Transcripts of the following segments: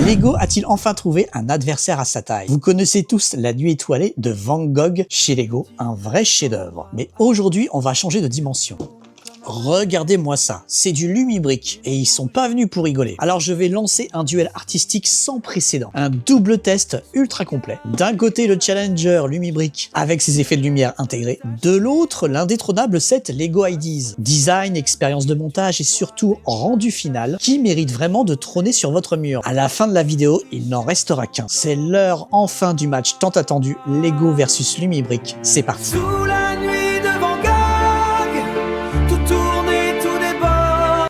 Lego a-t-il enfin trouvé un adversaire à sa taille? Vous connaissez tous La Nuit étoilée de Van Gogh chez Lego, un vrai chef-d'œuvre. Mais aujourd'hui, on va changer de dimension. Regardez-moi ça, c'est du Lumibrick et ils sont pas venus pour rigoler. Alors je vais lancer un duel artistique sans précédent, un double test ultra complet. D'un côté le Challenger Lumibrick avec ses effets de lumière intégrés, de l'autre l'indétrônable set Lego Ideas. Design, expérience de montage et surtout rendu final qui mérite vraiment de trôner sur votre mur. À la fin de la vidéo, il n'en restera qu'un. C'est l'heure enfin du match tant attendu Lego versus Lumibrick. C'est parti.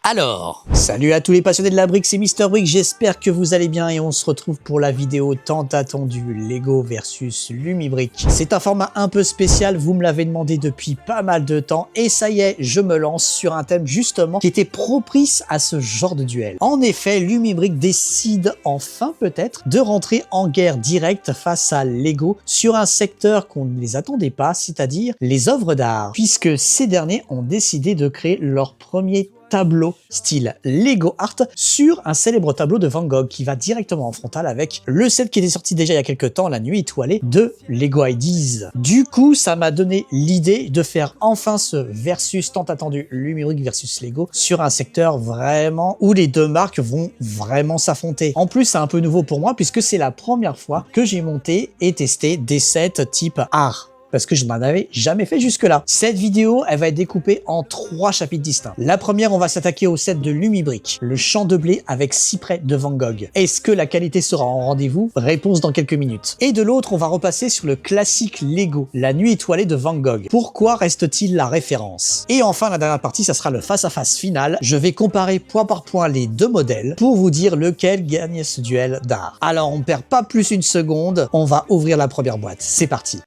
Alors, salut à tous les passionnés de la brique, c'est Mister Brick, j'espère que vous allez bien et on se retrouve pour la vidéo tant attendue Lego versus Lumibrick. C'est un format un peu spécial, vous me l'avez demandé depuis pas mal de temps et ça y est, je me lance sur un thème justement qui était propice à ce genre de duel. En effet, Lumibrick décide enfin peut-être de rentrer en guerre directe face à Lego sur un secteur qu'on ne les attendait pas, c'est-à-dire les œuvres d'art, puisque ces derniers ont décidé de créer leur premier tableau style Lego Art sur un célèbre tableau de Van Gogh qui va directement en frontal avec le set qui était sorti déjà il y a quelques temps, La Nuit étoilée de Lego Ideas. Du coup, ça m'a donné l'idée de faire enfin ce versus tant attendu Lumibrick versus Lego sur un secteur vraiment où les deux marques vont vraiment s'affronter. En plus, c'est un peu nouveau pour moi puisque c'est la première fois que j'ai monté et testé des sets type art, parce que je n'en avais jamais fait jusque-là. Cette vidéo, elle va être découpée en 3 chapitres distincts. La première, on va s'attaquer au set de Lumibrick, le champ de blé avec cyprès de Van Gogh. Est-ce que la qualité sera en rendez-vous? Réponse dans quelques minutes. Et de l'autre, on va repasser sur le classique Lego, La Nuit étoilée de Van Gogh. Pourquoi reste-t-il la référence? Et enfin, la dernière partie, ça sera le face-à-face final. Je vais comparer point par point les deux modèles pour vous dire lequel gagne ce duel d'art. Alors, on perd pas plus une seconde, on va ouvrir la première boîte. C'est parti.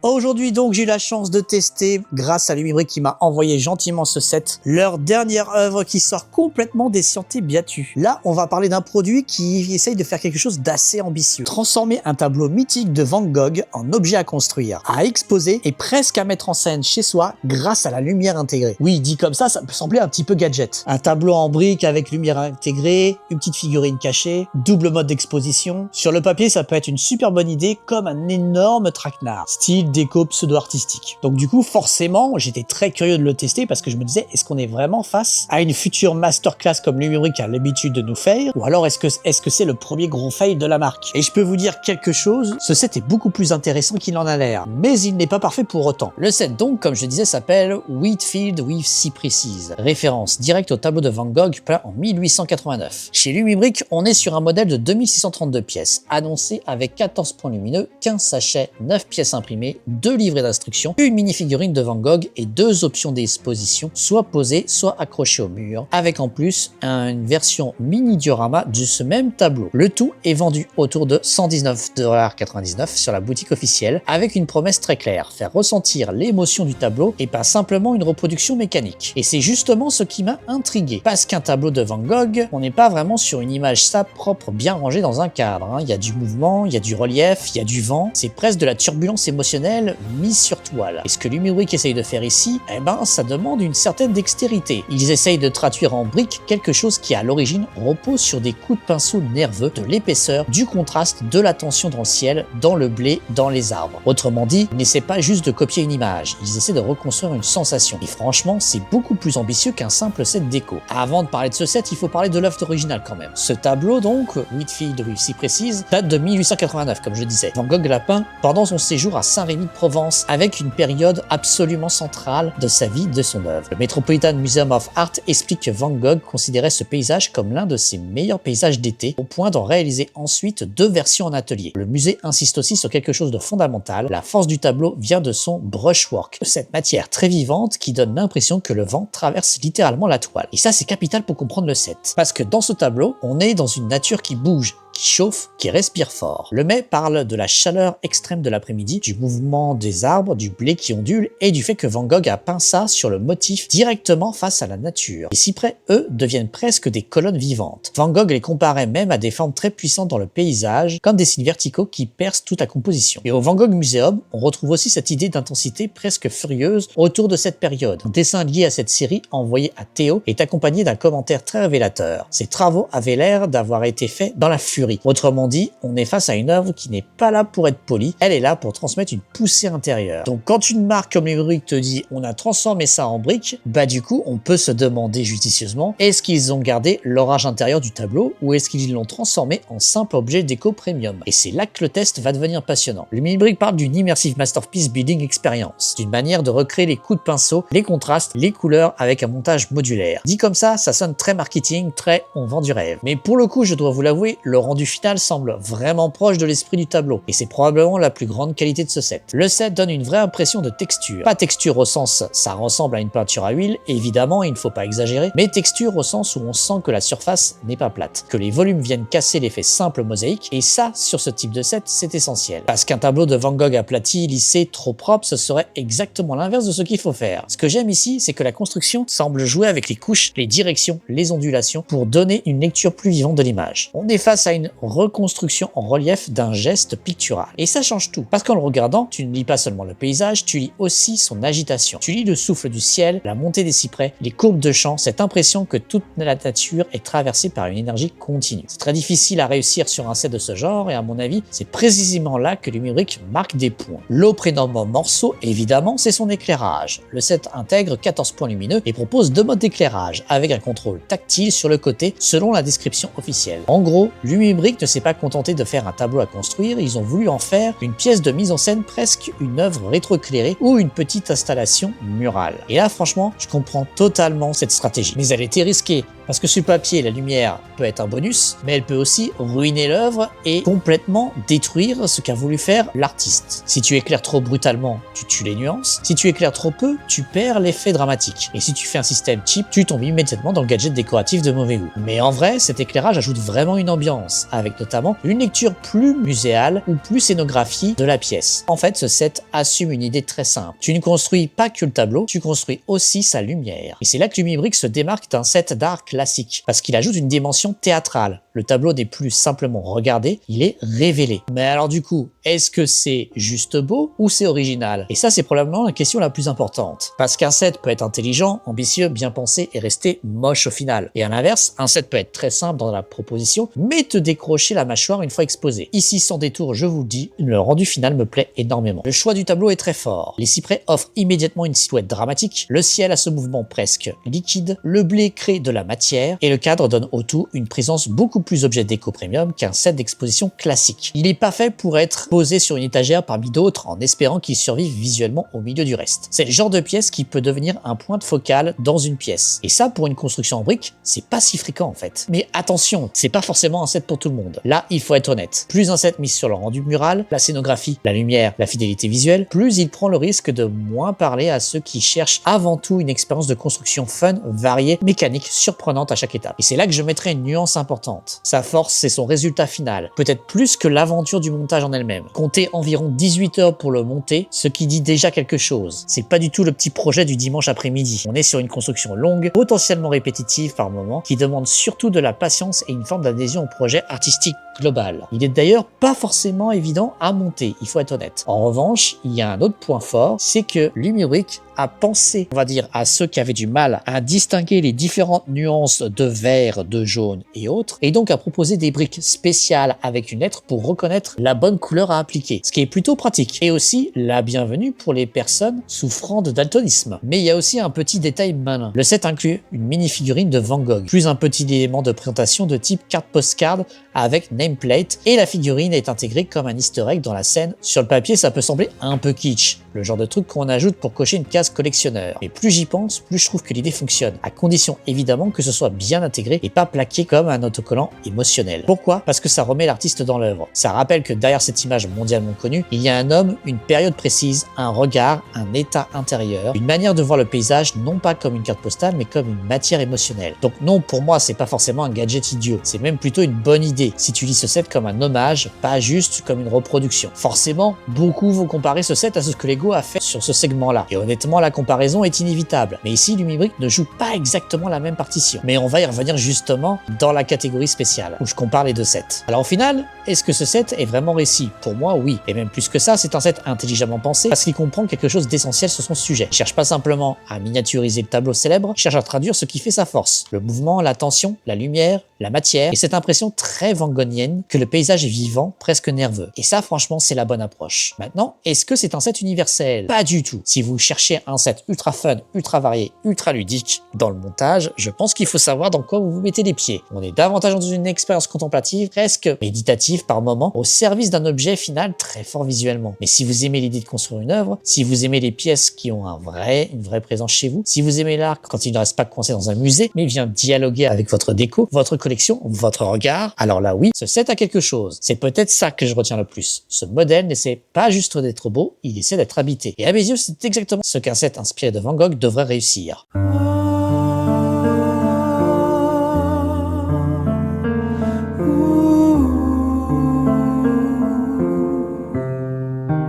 Aujourd'hui donc j'ai eu la chance de tester, grâce à Lumibrick qui m'a envoyé gentiment ce set, leur dernière œuvre qui sort complètement des sentiers battus. Là on va parler d'un produit qui essaye de faire quelque chose d'assez ambitieux. Transformer un tableau mythique de Van Gogh en objet à construire, à exposer et presque à mettre en scène chez soi grâce à la lumière intégrée. Oui, dit comme ça peut sembler un petit peu gadget. Un tableau en briques avec lumière intégrée, une petite figurine cachée, double mode d'exposition. Sur le papier ça peut être une super bonne idée comme un énorme traquenard, style déco pseudo-artistique. Donc du coup, forcément, j'étais très curieux de le tester parce que je me disais, est-ce qu'on est vraiment face à une future masterclass comme Lumibrick a l'habitude de nous faire, ou alors est-ce que c'est le premier gros fail de la marque? Et je peux vous dire quelque chose, ce set est beaucoup plus intéressant qu'il en a l'air, mais il n'est pas parfait pour autant. Le set donc, comme je disais, s'appelle Wheatfield with Cypresses, référence directe au tableau de Van Gogh peint en 1889. Chez Lumibrick, on est sur un modèle de 2632 pièces, annoncé avec 14 points lumineux, 15 sachets, 9 pièces imprimées, 2 livrets d'instructions, une mini-figurine de Van Gogh et 2 options d'exposition, soit posées, soit accrochées au mur, avec en plus une version mini-diorama de ce même tableau. Le tout est vendu autour de 119,99 $ sur la boutique officielle, avec une promesse très claire, faire ressentir l'émotion du tableau et pas simplement une reproduction mécanique. Et c'est justement ce qui m'a intrigué, parce qu'un tableau de Van Gogh, on n'est pas vraiment sur une image propre, bien rangée dans un cadre. Il y a du mouvement, il y a du relief, il y a du vent, c'est presque de la turbulence émotionnelle mise sur toile. Et ce que Lumibrick essaye de faire ici, eh ben, ça demande une certaine dextérité. Ils essayent de traduire en briques quelque chose qui à l'origine repose sur des coups de pinceau nerveux, de l'épaisseur, du contraste, de la tension dans le ciel, dans le blé, dans les arbres. Autrement dit, ils n'essaient pas juste de copier une image, ils essaient de reconstruire une sensation. Et franchement, c'est beaucoup plus ambitieux qu'un simple set déco. Avant de parler de ce set, il faut parler de l'œuvre originale quand même. Ce tableau donc, Wheatfield with Cypresses, date de 1889 comme je disais. Van Gogh l'a peint pendant son séjour à Saint-Rémy de Provence, avec une période absolument centrale de sa vie, de son œuvre. Le Metropolitan Museum of Art explique que Van Gogh considérait ce paysage comme l'un de ses meilleurs paysages d'été, au point d'en réaliser ensuite 2 versions en atelier. Le musée insiste aussi sur quelque chose de fondamental, la force du tableau vient de son brushwork, cette matière très vivante qui donne l'impression que le vent traverse littéralement la toile. Et ça c'est capital pour comprendre le set, parce que dans ce tableau, on est dans une nature qui bouge, qui chauffe, qui respire fort. Le mets parle de la chaleur extrême de l'après-midi, du mouvement des arbres, du blé qui ondule et du fait que Van Gogh a peint ça sur le motif directement face à la nature. Les cyprès, eux, deviennent presque des colonnes vivantes. Van Gogh les comparait même à des formes très puissantes dans le paysage, comme des signes verticaux qui percent toute la composition. Et au Van Gogh Museum, on retrouve aussi cette idée d'intensité presque furieuse autour de cette période. Un dessin lié à cette série envoyé à Théo est accompagné d'un commentaire très révélateur. Ces travaux avaient l'air d'avoir été faits dans la furie. Autrement dit, on est face à une œuvre qui n'est pas là pour être polie, elle est là pour transmettre une poussée intérieure. Donc quand une marque comme les briques te dit on a transformé ça en briques, bah du coup on peut se demander judicieusement, est-ce qu'ils ont gardé l'orage intérieur du tableau ou est-ce qu'ils l'ont transformé en simple objet déco premium? Et c'est là que le test va devenir passionnant. Le Mini-Brick parle d'une immersive masterpiece building experience, d'une manière de recréer les coups de pinceau, les contrastes, les couleurs avec un montage modulaire. Dit comme ça sonne très marketing, très on vend du rêve. Mais pour le coup, je dois vous l'avouer, le rendu final semble vraiment proche de l'esprit du tableau et c'est probablement la plus grande qualité de ce set. Le set donne une vraie impression de texture. Pas texture au sens ça ressemble à une peinture à huile, évidemment il ne faut pas exagérer, mais texture au sens où on sent que la surface n'est pas plate, que les volumes viennent casser l'effet simple mosaïque et ça, sur ce type de set, c'est essentiel. Parce qu'un tableau de Van Gogh aplati, lissé, trop propre, ce serait exactement l'inverse de ce qu'il faut faire. Ce que j'aime ici, c'est que la construction semble jouer avec les couches, les directions, les ondulations pour donner une lecture plus vivante de l'image. On est face à une reconstruction en relief d'un geste pictural. Et ça change tout. Parce qu'en le regardant, tu ne lis pas seulement le paysage, tu lis aussi son agitation. Tu lis le souffle du ciel, la montée des cyprès, les courbes de champ, cette impression que toute la nature est traversée par une énergie continue. C'est très difficile à réussir sur un set de ce genre et à mon avis, c'est précisément là que Lumibrik marque des points. L'eau prénomme morceau, évidemment, c'est son éclairage. Le set intègre 14 points lumineux et propose 2 modes d'éclairage avec un contrôle tactile sur le côté selon la description officielle. En gros, Lumibrik ne s'est pas contenté de faire un tableau à construire, ils ont voulu en faire une pièce de mise en scène, presque une œuvre rétroéclairée ou une petite installation murale. Et là, franchement, je comprends totalement cette stratégie. Mais elle était risquée. Parce que sur papier, la lumière peut être un bonus, mais elle peut aussi ruiner l'œuvre et complètement détruire ce qu'a voulu faire l'artiste. Si tu éclaires trop brutalement, tu tues les nuances. Si tu éclaires trop peu, tu perds l'effet dramatique. Et si tu fais un système cheap, tu tombes immédiatement dans le gadget décoratif de mauvais goût. Mais en vrai, cet éclairage ajoute vraiment une ambiance, avec notamment une lecture plus muséale ou plus scénographie de la pièce. En fait, ce set assume une idée très simple. Tu ne construis pas que le tableau, tu construis aussi sa lumière. Et c'est là que Lumibrik se démarque d'un set d'art classique, parce qu'il ajoute une dimension théâtrale. Le tableau n'est plus simplement regardé, il est révélé. Mais alors du coup, est-ce que c'est juste beau ou c'est original? Et ça, c'est probablement la question la plus importante. Parce qu'un set peut être intelligent, ambitieux, bien pensé et rester moche au final. Et à l'inverse, un set peut être très simple dans la proposition, mais te décrocher la mâchoire une fois exposé. Ici, sans détour, je vous le dis, le rendu final me plaît énormément. Le choix du tableau est très fort. Les cyprès offrent immédiatement une silhouette dramatique, le ciel a ce mouvement presque liquide, le blé crée de la matière, et le cadre donne au tout une présence beaucoup plus objet déco premium qu'un set d'exposition classique. Il n'est pas fait pour être posé sur une étagère parmi d'autres en espérant qu'il survive visuellement au milieu du reste. C'est le genre de pièce qui peut devenir un point de focal dans une pièce. Et ça, pour une construction en briques, c'est pas si fréquent en fait. Mais attention, c'est pas forcément un set pour tout le monde. Là, il faut être honnête. Plus un set mise sur le rendu mural, la scénographie, la lumière, la fidélité visuelle, plus il prend le risque de moins parler à ceux qui cherchent avant tout une expérience de construction fun, variée, mécanique, surprenante à chaque étape. Et c'est là que je mettrai une nuance importante. Sa force, c'est son résultat final, peut-être plus que l'aventure du montage en elle-même. Comptez environ 18 heures pour le monter, ce qui dit déjà quelque chose. C'est pas du tout le petit projet du dimanche après-midi. On est sur une construction longue, potentiellement répétitive par moments, qui demande surtout de la patience et une forme d'adhésion au projet artistique global. Il est d'ailleurs pas forcément évident à monter, il faut être honnête. En revanche, il y a un autre point fort, c'est que Lumibrik a pensé, on va dire, à ceux qui avaient du mal à distinguer les différentes nuances de vert, de jaune et autres, et donc a proposé des briques spéciales avec une lettre pour reconnaître la bonne couleur à appliquer, ce qui est plutôt pratique, et aussi la bienvenue pour les personnes souffrant de daltonisme. Mais il y a aussi un petit détail malin. Le set inclut une mini-figurine de Van Gogh, plus un petit élément de présentation de type carte postcard avec nameplate, et la figurine est intégrée comme un easter egg dans la scène. Sur le papier, ça peut sembler un peu kitsch. le genre de truc qu'on ajoute pour cocher une case collectionneur. Mais plus j'y pense, plus je trouve que l'idée fonctionne, à condition évidemment que ce soit bien intégré et pas plaqué comme un autocollant émotionnel. Pourquoi? Parce que ça remet l'artiste dans l'œuvre. Ça rappelle que derrière cette image mondialement connue, il y a un homme, une période précise, un regard, un état intérieur, une manière de voir le paysage non pas comme une carte postale mais comme une matière émotionnelle. Donc non, pour moi c'est pas forcément un gadget idiot, c'est même plutôt une bonne idée si tu lis ce set comme un hommage, pas juste comme une reproduction. Forcément, beaucoup vont comparer ce set à ce que Lego a fait sur ce segment-là, et honnêtement la comparaison est inévitable. Mais ici Lumibrick ne joue pas exactement la même partition, mais on va y revenir justement dans la catégorie spéciale, où je compare les deux sets. Alors au final, est-ce que ce set est vraiment réussi? Pour moi, oui. Et même plus que ça, c'est un set intelligemment pensé parce qu'il comprend quelque chose d'essentiel sur son sujet. Il cherche pas simplement à miniaturiser le tableau célèbre, il cherche à traduire ce qui fait sa force. Le mouvement, la tension, la lumière, la matière, et cette impression très van Goghienne que le paysage est vivant, presque nerveux. Et ça, franchement, c'est la bonne approche. Maintenant, est-ce que c'est un set universel? Pas du tout. Si vous cherchez un set ultra fun, ultra varié, ultra ludique dans le montage, je pense qu'il faut savoir dans quoi vous vous mettez les pieds. On est davantage dans une expérience contemplative, presque méditative par moment, au service d'un objet final très fort visuellement. Mais si vous aimez l'idée de construire une œuvre, si vous aimez les pièces qui ont une vraie présence chez vous, si vous aimez l'art quand il ne reste pas coincé dans un musée, mais vient dialoguer avec votre déco, votre collection, votre regard, alors là oui, ce set a quelque chose. C'est peut-être ça que je retiens le plus. Ce modèle n'essaie pas juste d'être beau, il essaie d'être habité. Et à mes yeux, c'est exactement ce qu'un set inspiré de Van Gogh devrait réussir.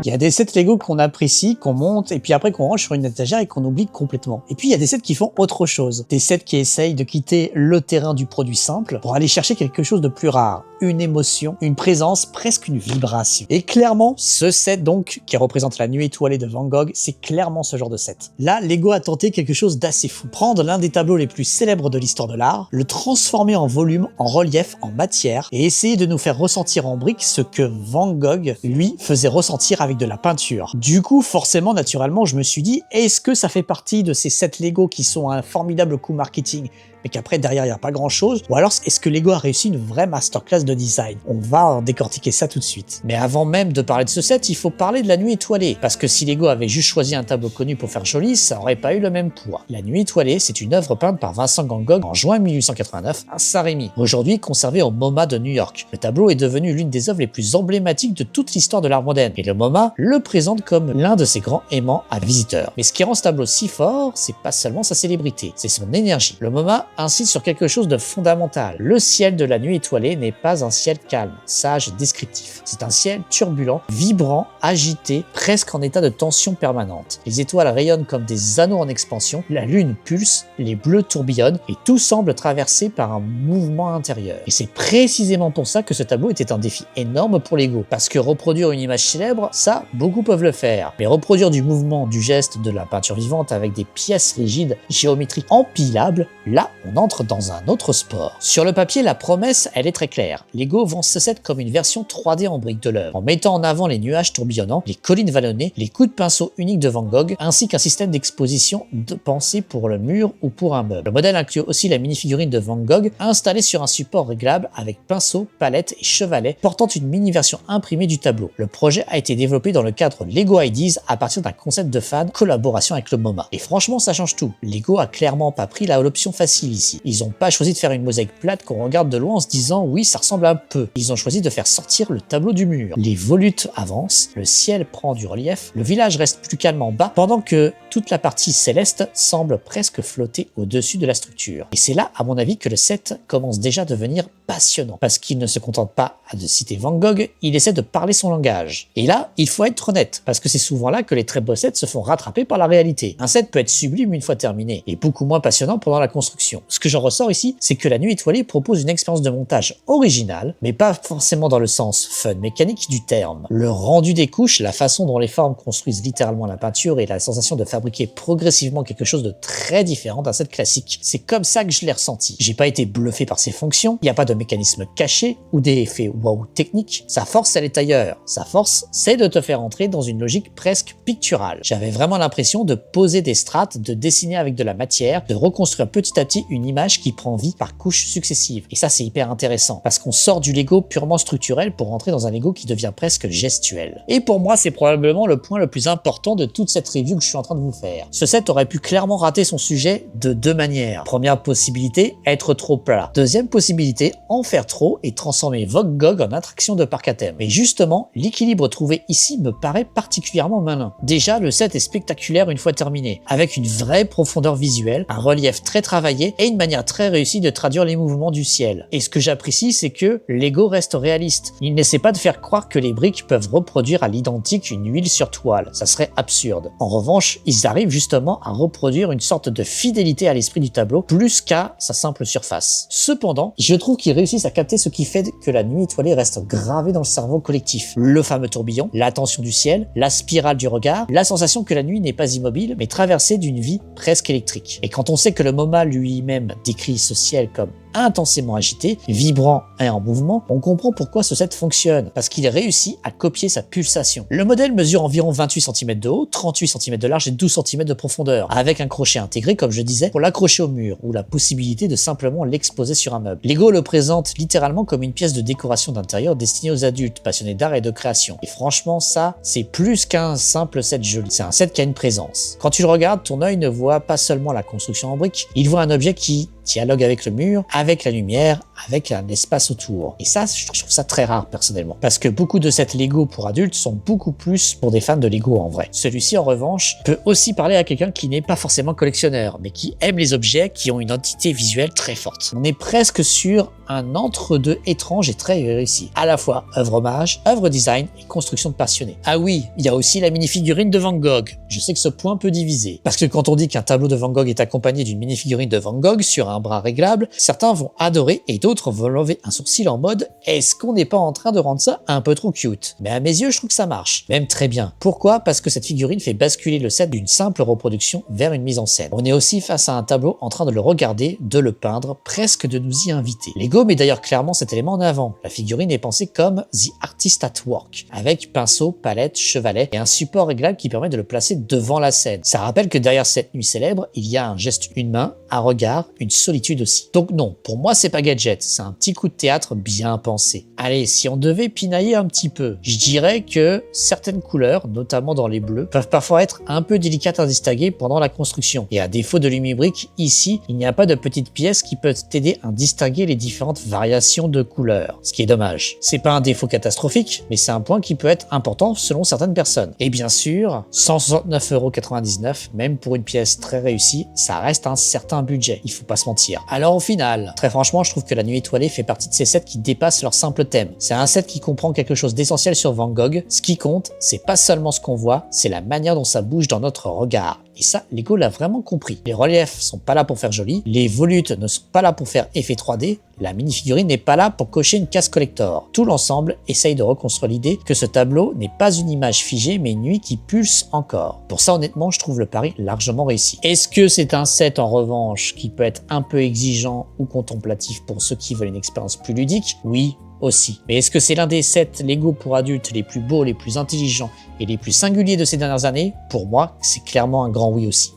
Il y a des sets Lego qu'on apprécie, qu'on monte, et puis après qu'on range sur une étagère et qu'on oublie complètement. Et puis il y a des sets qui font autre chose. Des sets qui essayent de quitter le terrain du produit simple pour aller chercher quelque chose de plus rare. Une émotion, une présence, presque une vibration. Et clairement, ce set donc, qui représente la nuit étoilée de Van Gogh, c'est clairement ce genre de set. Là, Lego a tenté quelque chose d'assez fou. Prendre l'un des tableaux les plus célèbres de l'histoire de l'art, le transformer en volume, en relief, en matière, et essayer de nous faire ressentir en briques ce que Van Gogh, lui, faisait ressentir avec de la peinture. Du coup, forcément, naturellement, je me suis dit, est-ce que ça fait partie de ces sets Lego qui sont un formidable coup marketing, mais qu'après derrière il n'y a pas grand chose, ou alors est-ce que Lego a réussi une vraie masterclass de design? On va en décortiquer ça tout de suite. Mais avant même de parler de ce set, il faut parler de la nuit étoilée, parce que si Lego avait juste choisi un tableau connu pour faire joli, ça aurait pas eu le même poids. La nuit étoilée, c'est une œuvre peinte par Vincent Van Gogh en juin 1889 à Saint-Rémy, aujourd'hui conservée au MoMA de New York. Le tableau est devenu l'une des œuvres les plus emblématiques de toute l'histoire de l'art moderne, et le MoMA le présente comme l'un de ses grands aimants à visiteurs. Mais ce qui rend ce tableau si fort, c'est pas seulement sa célébrité, c'est son énergie. Le MoMA insiste sur quelque chose de fondamental. Le ciel de la nuit étoilée n'est pas un ciel calme, sage, descriptif. C'est un ciel turbulent, vibrant, agité, presque en état de tension permanente. Les étoiles rayonnent comme des anneaux en expansion, la lune pulse, les bleus tourbillonnent et tout semble traversé par un mouvement intérieur. Et c'est précisément pour ça que ce tableau était un défi énorme pour Lego. Parce que reproduire une image célèbre, ça, beaucoup peuvent le faire. Mais reproduire du mouvement, du geste, de la peinture vivante avec des pièces rigides, géométriques empilables, là, on entre dans un autre sport. Sur le papier, la promesse, elle est très claire. Lego vend ce set comme une version 3D en briques de l'œuvre, en mettant en avant les nuages tourbillonnants, les collines vallonnées, les coups de pinceau uniques de Van Gogh, ainsi qu'un système d'exposition pensé pour le mur ou pour un meuble. Le modèle inclut aussi la mini-figurine de Van Gogh, installée sur un support réglable avec pinceau, palette et chevalet, portant une mini-version imprimée du tableau. Le projet a été développé dans le cadre Lego Ideas à partir d'un concept de fan, collaboration avec le MoMA. Et franchement, ça change tout. Lego a clairement pas pris l'option facile ici. Ils ont pas choisi de faire une mosaïque plate qu'on regarde de loin en se disant oui, ça ressemble un peu. Ils ont choisi de faire sortir le tableau du mur. Les volutes avancent, le ciel prend du relief, le village reste plus calme en bas, pendant que toute la partie céleste semble presque flotter au-dessus de la structure. Et c'est là, à mon avis, que le set commence déjà à devenir passionnant, parce qu'il ne se contente pas de citer Van Gogh, il essaie de parler son langage. Et là, il faut être honnête, parce que c'est souvent là que les très beaux sets se font rattraper par la réalité. Un set peut être sublime une fois terminé, et beaucoup moins passionnant pendant la construction. Ce que j'en ressors ici, c'est que la nuit étoilée propose une expérience de montage originale, mais pas forcément dans le sens fun mécanique du terme. Le rendu des couches, la façon dont les formes construisent littéralement la peinture et la sensation de fabriquer progressivement quelque chose de très différent d'un set classique. C'est comme ça que je l'ai ressenti. J'ai pas été bluffé par ses fonctions, il n'y a pas de mécanisme caché ou des effets waouh techniques. Sa force, elle est ailleurs. Sa force, c'est de te faire entrer dans une logique presque picturale. J'avais vraiment l'impression de poser des strates, de dessiner avec de la matière, de reconstruire petit à petit une image qui prend vie par couches successives. Et ça, c'est hyper intéressant parce qu'on sort du Lego purement structurel pour rentrer dans un Lego qui devient presque gestuel. Et pour moi, c'est probablement le point le plus important de toute cette review que je suis en train de vous faire. Ce set aurait pu clairement rater son sujet de deux manières. Première possibilité, être trop plat. Deuxième possibilité, en faire trop et transformer Van Gogh en attraction de parc à thème. Mais justement, l'équilibre trouvé ici me paraît particulièrement malin. Déjà, le set est spectaculaire une fois terminé, avec une vraie profondeur visuelle, un relief très travaillé et une manière très réussie de traduire les mouvements du ciel. Et ce que j'apprécie, c'est que Lego reste réaliste. Il n'essaie pas de faire croire que les briques peuvent reproduire à l'identique une huile sur toile. Ça serait absurde. En revanche, ils arrivent justement à reproduire une sorte de fidélité à l'esprit du tableau, plus qu'à sa simple surface. Cependant, je trouve qu'ils réussissent à capter ce qui fait que la nuit étoilée reste gravée dans le cerveau collectif. Le fameux tourbillon, la tension du ciel, la spirale du regard, la sensation que la nuit n'est pas immobile, mais traversée d'une vie presque électrique. Et quand on sait que le MoMA lui-même décrit ce ciel comme intensément agité, vibrant et en mouvement, on comprend pourquoi ce set fonctionne, parce qu'il réussit à copier sa pulsation. Le modèle mesure environ 28 cm de haut, 38 cm de large et 12 cm de profondeur, avec un crochet intégré, comme je disais, pour l'accrocher au mur, ou la possibilité de simplement l'exposer sur un meuble. Lego le présente littéralement comme une pièce de décoration d'intérieur destinée aux adultes, passionnés d'art et de création. Et franchement, ça, c'est plus qu'un simple set joli, c'est un set qui a une présence. Quand tu le regardes, ton œil ne voit pas seulement la construction en briques, il voit un objet qui dialogue avec le mur, avec la lumière, avec un espace autour. Et ça, je trouve ça très rare personnellement. Parce que beaucoup de sets Lego pour adultes sont beaucoup plus pour des fans de Lego en vrai. Celui-ci, en revanche, peut aussi parler à quelqu'un qui n'est pas forcément collectionneur, mais qui aime les objets qui ont une identité visuelle très forte. On est presque sur un entre-deux étrange et très réussi. À la fois œuvre hommage, œuvre design et construction de passionnés. Ah oui, il y a aussi la mini-figurine de Van Gogh. Je sais que ce point peut diviser. Parce que quand on dit qu'un tableau de Van Gogh est accompagné d'une mini-figurine de Van Gogh sur un bras réglable, certains vont adorer et d'autres vont lever un sourcil en mode « Est-ce qu'on n'est pas en train de rendre ça un peu trop cute ?» Mais à mes yeux, je trouve que ça marche. Même très bien. Pourquoi? Parce que cette figurine fait basculer le set d'une simple reproduction vers une mise en scène. On est aussi face à un tableau en train de le regarder, de le peindre, presque de nous y inviter. Lego met d'ailleurs clairement cet élément en avant. La figurine est pensée comme The Artist at Work, avec pinceau, palette, chevalet et un support réglable qui permet de le placer devant la scène. Ça rappelle que derrière cette nuit célèbre, il y a un geste, une main, un regard, une solitude aussi. Donc non, pour moi c'est pas gadget, c'est un petit coup de théâtre bien pensé. Allez, si on devait pinailler un petit peu, je dirais que certaines couleurs, notamment dans les bleus, peuvent parfois être un peu délicates à distinguer pendant la construction. Et à défaut de Lumibrique, ici, il n'y a pas de petites pièces qui peuvent t'aider à distinguer les différentes variations de couleurs, ce qui est dommage. C'est pas un défaut catastrophique, mais c'est un point qui peut être important selon certaines personnes. Et bien sûr, 169,99 €, même pour une pièce très réussie, ça reste un certain budget, il faut pas se mentir. Alors au final, très franchement, je trouve que la nuit étoilée fait partie de ces sets qui dépassent leur simple thème. C'est un set qui comprend quelque chose d'essentiel sur Van Gogh. Ce qui compte, c'est pas seulement ce qu'on voit, c'est la manière dont ça bouge dans notre regard. Et ça, Lego l'a vraiment compris. Les reliefs sont pas là pour faire joli, les volutes ne sont pas là pour faire effet 3D, la mini-figurine n'est pas là pour cocher une case collector. Tout l'ensemble essaye de reconstruire l'idée que ce tableau n'est pas une image figée, mais une nuit qui pulse encore. Pour ça, honnêtement, je trouve le pari largement réussi. Est-ce que c'est un set, en revanche, qui peut être un peu exigeant ou contemplatif pour ceux qui veulent une expérience plus ludique? Oui, aussi. Mais est-ce que c'est l'un des sets Lego pour adultes les plus beaux, les plus intelligents et les plus singuliers de ces dernières années? Pour moi, c'est clairement un grand oui aussi.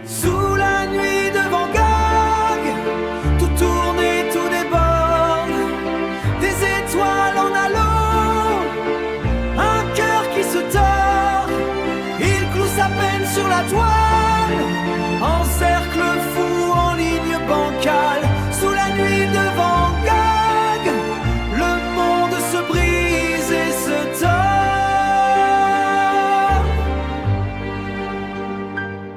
Sous la nuit de Van Gogh, tout tourne et tout déborde, des étoiles en halo, un cœur qui se tord, il cloue sa peine sur la toile, en cercle fou, en ligne bancale, sous la nuit de Van Gogh, le monde se brise et se tord.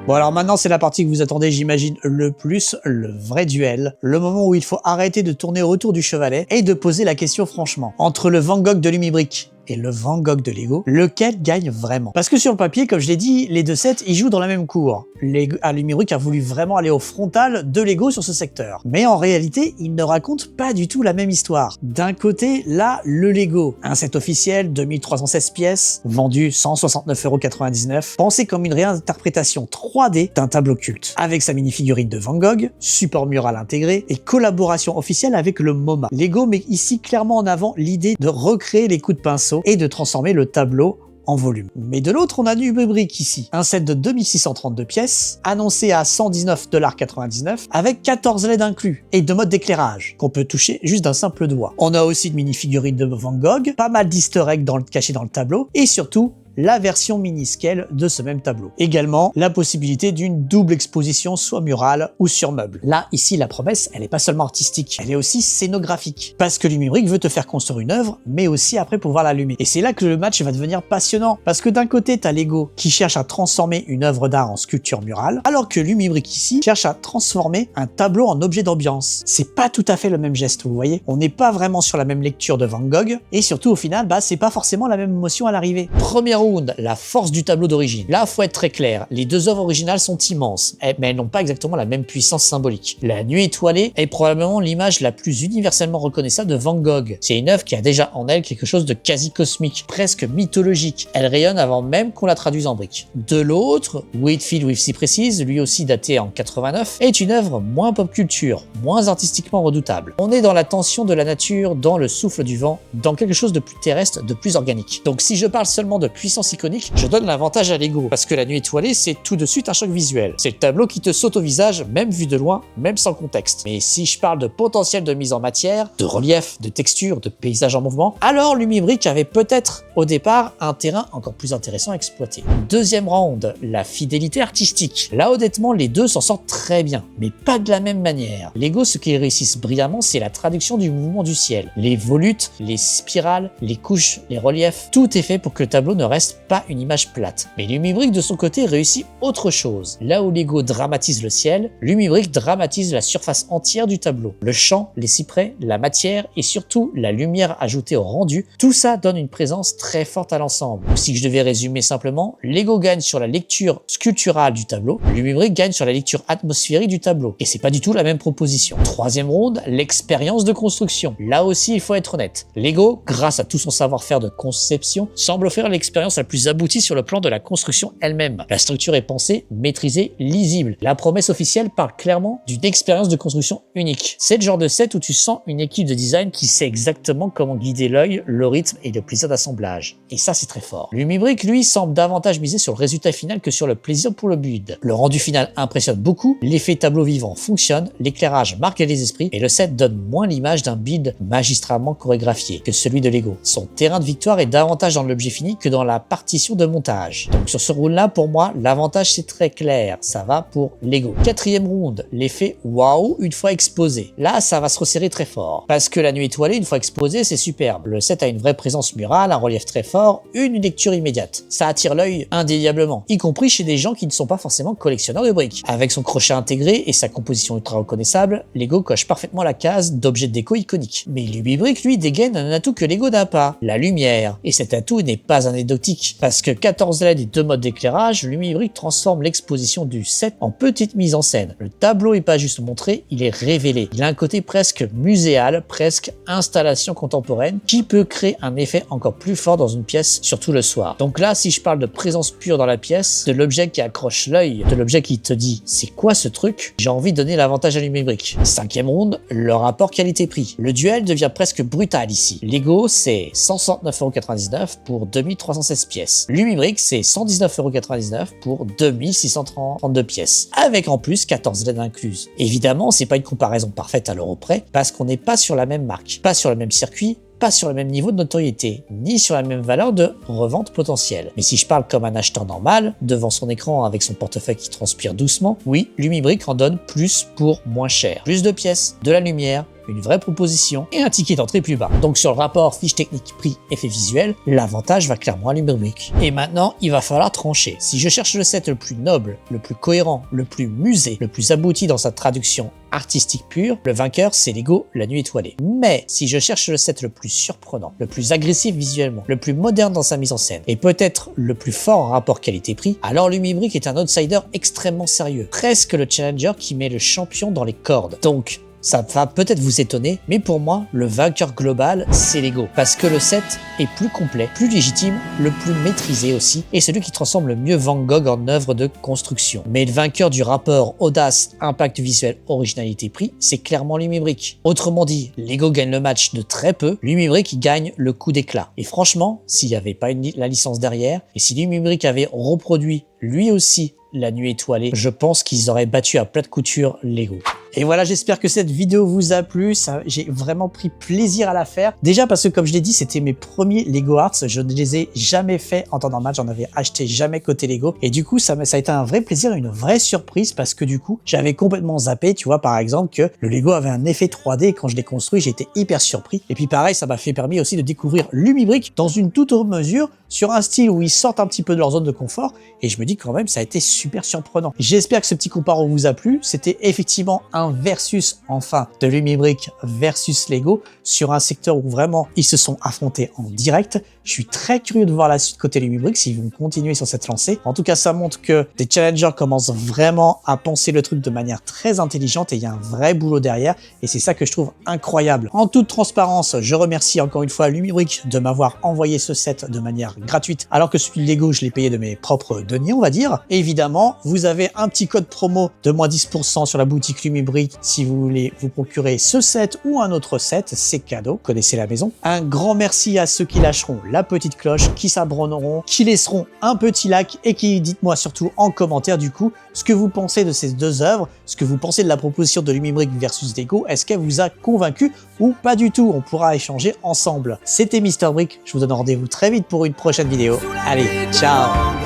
Bon alors maintenant c'est la partie que vous attendez j'imagine le plus, le vrai duel, le moment où il faut arrêter de tourner autour du chevalet et de poser la question franchement. Entre le Van Gogh de Lumibrique et le Van Gogh de Lego, lequel gagne vraiment? Parce que sur le papier, comme je l'ai dit, les deux sets, ils jouent dans la même cour. Lumibrique a voulu vraiment aller au frontal de Lego sur ce secteur. Mais en réalité, ils ne racontent pas du tout la même histoire. D'un côté, là, le Lego, un set officiel, 2316 pièces, vendu 169,99 €, pensé comme une réinterprétation 3D d'un tableau culte. Avec sa mini-figurine de Van Gogh, support mural intégré et collaboration officielle avec le MoMA. Lego met ici clairement en avant l'idée de recréer les coups de pinceau et de transformer le tableau en volume. Mais de l'autre, on a du Lumibrique ici. Un set de 2632 pièces, annoncé à 119,99$ avec 14 LED inclus et 2 modes d'éclairage qu'on peut toucher juste d'un simple doigt. On a aussi une mini-figurine de Van Gogh, pas mal d'easter eggs cachés dans le tableau et surtout la version mini-scale de ce même tableau. Également, la possibilité d'une double exposition soit murale ou sur meuble. Là, ici, la promesse, elle n'est pas seulement artistique, elle est aussi scénographique. Parce que Lumibrique veut te faire construire une œuvre, mais aussi après pouvoir l'allumer. Et c'est là que le match va devenir passionnant. Parce que d'un côté, t'as Lego qui cherche à transformer une œuvre d'art en sculpture murale, alors que Lumibrique ici cherche à transformer un tableau en objet d'ambiance. C'est pas tout à fait le même geste, vous voyez. On n'est pas vraiment sur la même lecture de Van Gogh, et surtout au final, c'est pas forcément la même émotion à l'arrivée. Premier round, la force du tableau d'origine. Là, faut être très clair, les deux œuvres originales sont immenses, mais elles n'ont pas exactement la même puissance symbolique. La Nuit étoilée est probablement l'image la plus universellement reconnaissable de Van Gogh. C'est une œuvre qui a déjà en elle quelque chose de quasi cosmique, presque mythologique. Elle rayonne avant même qu'on la traduise en briques. De l'autre, Whitfield with Cypresses, lui aussi daté en 89, est une œuvre moins pop culture, moins artistiquement redoutable. On est dans la tension de la nature, dans le souffle du vent, dans quelque chose de plus terrestre, de plus organique. Donc si je parle seulement de puissance iconique, je donne l'avantage à Lego, parce que La Nuit étoilée, c'est tout de suite un choc visuel. C'est le tableau qui te saute au visage, même vu de loin, même sans contexte. Mais si je parle de potentiel de mise en matière, de relief, de texture, de paysage en mouvement, alors Lumibrique avait peut-être, au départ, un terrain encore plus intéressant à exploiter. Deuxième round, la fidélité artistique. Là, honnêtement, les deux s'en sortent très bien, mais pas de la même manière. Lego, ce qu'ils réussissent brillamment, c'est la traduction du mouvement du ciel. Les volutes, les spirales, les couches, les reliefs, tout est fait pour que le tableau ne reste pas une image plate. Mais Lumibrique de son côté réussit autre chose. Là où Lego dramatise le ciel, Lumibrique dramatise la surface entière du tableau. Le champ, les cyprès, la matière et surtout la lumière ajoutée au rendu, tout ça donne une présence très forte à l'ensemble. Si je devais résumer simplement, Lego gagne sur la lecture sculpturale du tableau, Lumibrique gagne sur la lecture atmosphérique du tableau. Et c'est pas du tout la même proposition. Troisième round, l'expérience de construction. Là aussi, il faut être honnête. Lego, grâce à tout son savoir-faire de conception, semble offrir l'expérience la plus aboutie sur le plan de la construction elle-même. La structure est pensée, maîtrisée, lisible. La promesse officielle parle clairement d'une expérience de construction unique. C'est le genre de set où tu sens une équipe de design qui sait exactement comment guider l'œil, le rythme et le plaisir d'assemblage. Et ça, c'est très fort. Lumibrique, lui, semble davantage miser sur le résultat final que sur le plaisir pour le build. Le rendu final impressionne beaucoup, l'effet tableau vivant fonctionne, l'éclairage marque les esprits et le set donne moins l'image d'un build magistralement chorégraphié que celui de Lego. Son terrain de victoire est davantage dans l'objet fini que dans la partition de montage. Donc sur ce round là, pour moi, l'avantage c'est très clair, ça va pour Lego. Quatrième round, l'effet waouh une fois exposé. Là, ça va se resserrer très fort. Parce que La Nuit étoilée, une fois exposée, c'est superbe. Le set a une vraie présence murale, un relief très fort, une lecture immédiate. Ça attire l'œil indéniablement, y compris chez des gens qui ne sont pas forcément collectionneurs de briques. Avec son crochet intégré et sa composition ultra reconnaissable, Lego coche parfaitement la case d'objet de déco iconique. Mais Lumibrique, lui, dégaine un atout que Lego n'a pas, la lumière. Et cet atout n'est pas anecdotique, parce que 14 LED et 2 modes d'éclairage, Lumibrique transforme l'exposition du set en petite mise en scène. Le tableau est pas juste montré, il est révélé. Il a un côté presque muséal, presque installation contemporaine, qui peut créer un effet encore plus fort dans une pièce, surtout le soir. Donc là, si je parle de présence pure dans la pièce, de l'objet qui accroche l'œil, de l'objet qui te dit c'est quoi ce truc, j'ai envie de donner l'avantage à Lumibrique. Cinquième round, le rapport qualité-prix. Le duel devient presque brutal ici. Lego, c'est 169,99€ pour 2316 pièces. Lumibrique, c'est 119,99€ pour 2632 pièces, avec en plus 14 LED incluses. Évidemment, c'est pas une comparaison parfaite à l'euro près, parce qu'on n'est pas sur la même marque, pas sur le même circuit, pas sur le même niveau de notoriété, ni sur la même valeur de revente potentielle. Mais si je parle comme un acheteur normal, devant son écran avec son portefeuille qui transpire doucement, oui, Lumibrique en donne plus pour moins cher. Plus de pièces, de la lumière, une vraie proposition et un ticket d'entrée plus bas. Donc sur le rapport fiche technique prix effet visuel, l'avantage va clairement à Lumibrique. Et maintenant, il va falloir trancher. Si je cherche le set le plus noble, le plus cohérent, le plus musé, le plus abouti dans sa traduction artistique pure, le vainqueur c'est Lego La Nuit étoilée. Mais si je cherche le set le plus surprenant, le plus agressif visuellement, le plus moderne dans sa mise en scène et peut-être le plus fort en rapport qualité-prix, alors Lumibrique est un outsider extrêmement sérieux, presque le challenger qui met le champion dans les cordes. Donc Ça va peut-être vous étonner, mais pour moi, le vainqueur global, c'est Lego. Parce que le set est plus complet, plus légitime, le plus maîtrisé aussi, et celui qui transforme le mieux Van Gogh en œuvre de construction. Mais le vainqueur du rapport audace, impact visuel, originalité prix, c'est clairement Lumibrick. Autrement dit, Lego gagne le match de très peu, Lumibrick gagne le coup d'éclat. Et franchement, s'il n'y avait pas la licence derrière, et si Lumibrick avait reproduit lui aussi La Nuit étoilée, je pense qu'ils auraient battu à plat de couture Lego. Et voilà, j'espère que cette vidéo vous a plu. J'ai vraiment pris plaisir à la faire. Déjà parce que, comme je l'ai dit, c'était mes premiers Lego Arts. Je ne les ai jamais fait en temps normal. J'en avais acheté jamais côté Lego. Et du coup, ça a été un vrai plaisir, une vraie surprise parce que du coup, j'avais complètement zappé, tu vois, par exemple, que le Lego avait un effet 3D. Et quand je l'ai construit, j'ai été hyper surpris. Et puis pareil, ça m'a permis aussi de découvrir Lumibrick dans une toute autre mesure, sur un style où ils sortent un petit peu de leur zone de confort. Et je me dis quand même, ça a été super surprenant. J'espère que ce petit comparo vous a plu. C'était effectivement un versus enfin de Lumibrick versus Lego sur un secteur où vraiment ils se sont affrontés en direct. Je suis très curieux de voir la suite côté Lumibrick s'ils vont continuer sur cette lancée. En tout cas, ça montre que des challengers commencent vraiment à penser le truc de manière très intelligente et il y a un vrai boulot derrière et c'est ça que je trouve incroyable. En toute transparence, je remercie encore une fois Lumibrick de m'avoir envoyé ce set de manière gratuite alors que celui de Lego, je l'ai payé de mes propres deniers, on va dire. Et évidemment, vous avez un petit code promo de moins 10% sur la boutique Lumibrick si vous voulez vous procurer ce set ou un autre set, c'est cadeau, connaissez la maison. Un grand merci à ceux qui lâcheront la petite cloche, qui s'abonneront, qui laisseront un petit like et qui dites-moi surtout en commentaire du coup ce que vous pensez de ces deux œuvres, ce que vous pensez de la proposition de Lumibrick versus Lego, est-ce qu'elle vous a convaincu ou pas du tout, on pourra échanger ensemble. C'était Mr Brick, je vous donne rendez-vous très vite pour une prochaine vidéo. Allez, ciao!